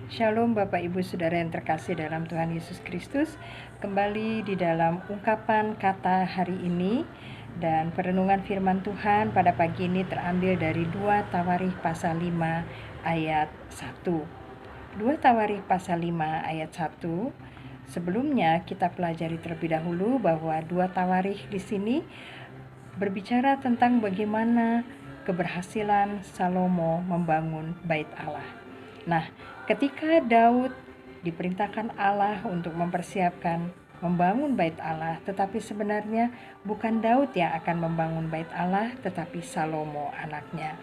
Shalom Bapak Ibu Saudara yang terkasih dalam Tuhan Yesus Kristus. Kembali di dalam ungkapan kata hari ini, dan perenungan firman Tuhan pada pagi ini terambil dari 2 Tawarikh pasal 5 ayat 1. 2 Tawarikh pasal 5 ayat 1. Sebelumnya kita pelajari terlebih dahulu bahwa 2 Tawarikh di sini berbicara tentang bagaimana keberhasilan Salomo membangun bait Allah. Nah, ketika Daud diperintahkan Allah untuk mempersiapkan membangun bait Allah, tetapi sebenarnya bukan Daud yang akan membangun bait Allah, tetapi Salomo anaknya.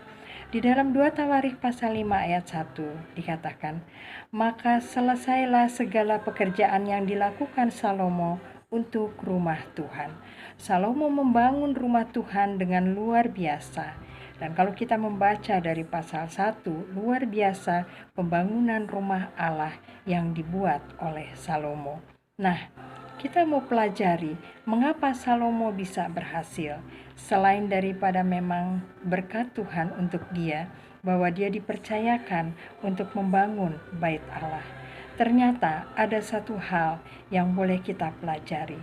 Di dalam 2 Tawarikh pasal 5 ayat 1 dikatakan, "Maka selesailah segala pekerjaan yang dilakukan Salomo untuk rumah Tuhan." Salomo membangun rumah Tuhan dengan luar biasa. Dan kalau kita membaca dari pasal 1, luar biasa pembangunan rumah Allah yang dibuat oleh Salomo. Nah, kita mau pelajari mengapa Salomo bisa berhasil. Selain daripada memang berkat Tuhan untuk dia, bahwa dia dipercayakan untuk membangun bait Allah. Ternyata ada satu hal yang boleh kita pelajari.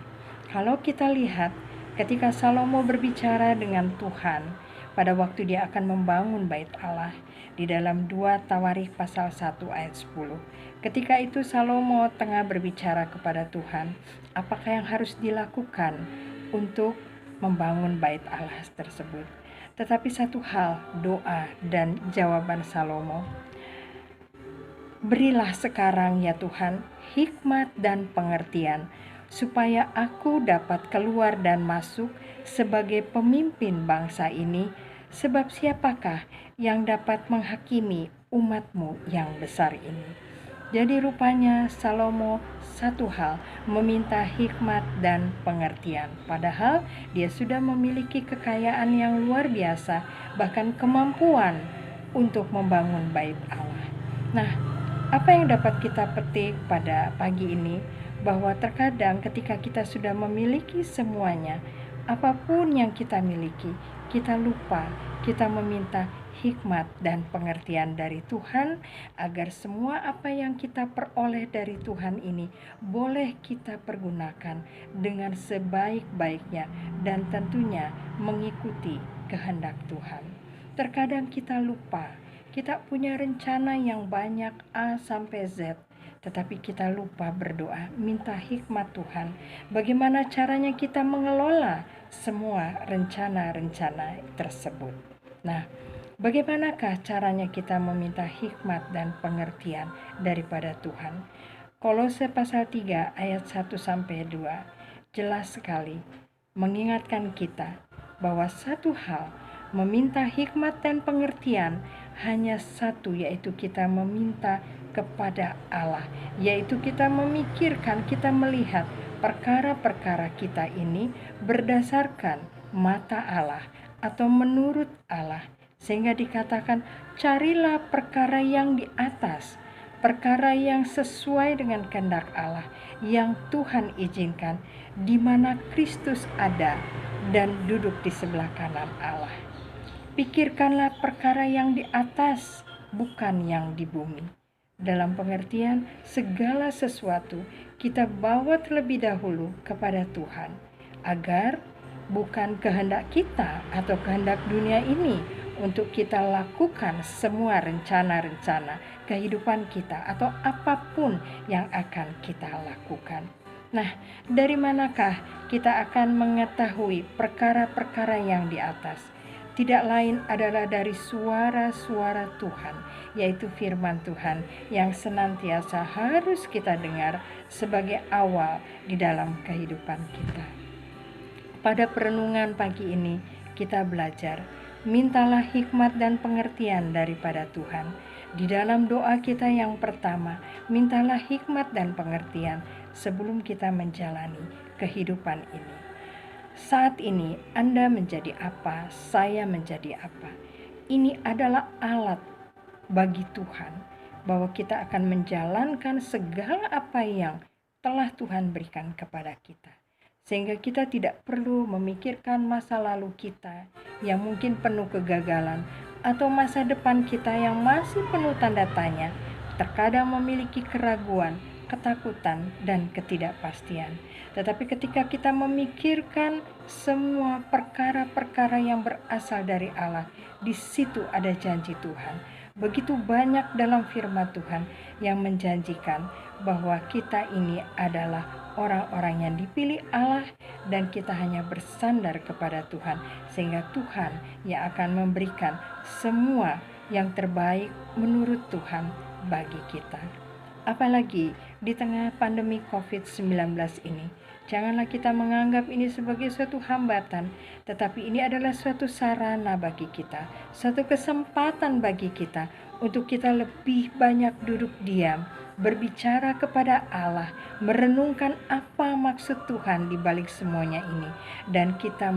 Kalau kita lihat ketika Salomo berbicara dengan Tuhan, pada waktu dia akan membangun bait Allah di dalam 2 Tawarikh pasal 1 ayat 10. Ketika itu Salomo tengah berbicara kepada Tuhan, apakah yang harus dilakukan untuk membangun bait Allah tersebut. Tetapi satu hal, doa dan jawaban Salomo. "Berilah sekarang ya Tuhan hikmat dan pengertian, supaya aku dapat keluar dan masuk sebagai pemimpin bangsa ini, sebab siapakah yang dapat menghakimi umat-Mu yang besar ini?" Jadi rupanya Salomo satu hal, meminta hikmat dan pengertian. Padahal dia sudah memiliki kekayaan yang luar biasa, bahkan kemampuan untuk membangun bait Allah. Nah, apa yang dapat kita petik pada pagi ini? Bahwa terkadang ketika kita sudah memiliki semuanya, apapun yang kita miliki, kita lupa, kita meminta hikmat dan pengertian dari Tuhan, agar semua apa yang kita peroleh dari Tuhan ini boleh kita pergunakan dengan sebaik-baiknya dan tentunya mengikuti kehendak Tuhan. Terkadang kita lupa, kita punya rencana yang banyak A sampai Z, tetapi kita lupa berdoa, minta hikmat Tuhan. Bagaimana caranya kita mengelola semua rencana-rencana tersebut. Nah, bagaimanakah caranya kita meminta hikmat dan pengertian daripada Tuhan? Kolose pasal 3 ayat 1 sampai 2 jelas sekali mengingatkan kita bahwa satu hal, meminta hikmat dan pengertian hanya satu, yaitu kita meminta kepada Allah, yaitu kita memikirkan, kita melihat perkara-perkara kita ini berdasarkan mata Allah atau menurut Allah, sehingga dikatakan carilah perkara yang di atas, perkara yang sesuai dengan kehendak Allah, yang Tuhan izinkan, di mana Kristus ada dan duduk di sebelah kanan Allah. Pikirkanlah perkara yang di atas, bukan yang di bumi. Dalam pengertian segala sesuatu kita bawa terlebih dahulu kepada Tuhan, agar bukan kehendak kita atau kehendak dunia ini untuk kita lakukan semua rencana-rencana kehidupan kita atau apapun yang akan kita lakukan. Nah, dari manakah kita akan mengetahui perkara-perkara yang di atas? Tidak lain adalah dari suara-suara Tuhan, yaitu firman Tuhan yang senantiasa harus kita dengar sebagai awal di dalam kehidupan kita. Pada perenungan pagi ini kita belajar, mintalah hikmat dan pengertian daripada Tuhan. Di dalam doa kita yang pertama, mintalah hikmat dan pengertian sebelum kita menjalani kehidupan ini. Saat ini Anda menjadi apa, saya menjadi apa. Ini adalah alat bagi Tuhan, bahwa kita akan menjalankan segala apa yang telah Tuhan berikan kepada kita. Sehingga kita tidak perlu memikirkan masa lalu kita yang mungkin penuh kegagalan, atau masa depan kita yang masih penuh tanda tanya. terkadang memiliki keraguan, ketakutan, dan ketidakpastian. Tetapi ketika kita memikirkan semua perkara-perkara yang berasal dari Allah, di situ ada janji Tuhan. Begitu banyak dalam firman Tuhan yang menjanjikan bahwa kita ini adalah orang-orang yang dipilih Allah dan kita hanya bersandar kepada Tuhan, sehingga Tuhan yang akan memberikan semua yang terbaik menurut Tuhan bagi kita. Apalagi di tengah pandemi COVID-19 ini, janganlah kita menganggap ini sebagai suatu hambatan, tetapi ini adalah suatu sarana bagi kita, suatu kesempatan bagi kita untuk kita lebih banyak duduk diam, berbicara kepada Allah, merenungkan apa maksud Tuhan di balik semuanya ini, dan kita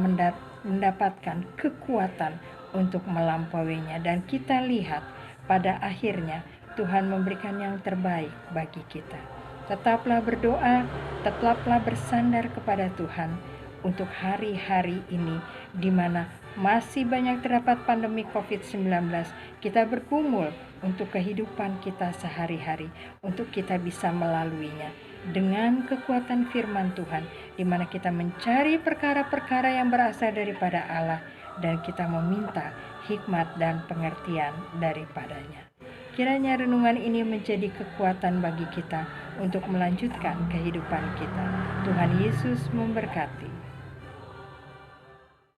mendapatkan kekuatan untuk melampauinya. Dan kita lihat pada akhirnya Tuhan memberikan yang terbaik bagi kita. Tetaplah berdoa, tetaplah bersandar kepada Tuhan untuk hari-hari ini di mana masih banyak terdapat pandemi COVID-19. Kita bergumul untuk kehidupan kita sehari-hari, untuk kita bisa melaluinya dengan kekuatan firman Tuhan, di mana kita mencari perkara-perkara yang berasal daripada Allah dan kita meminta hikmat dan pengertian daripadanya. Kiranya renungan ini menjadi kekuatan bagi kita untuk melanjutkan kehidupan kita. Tuhan Yesus memberkati.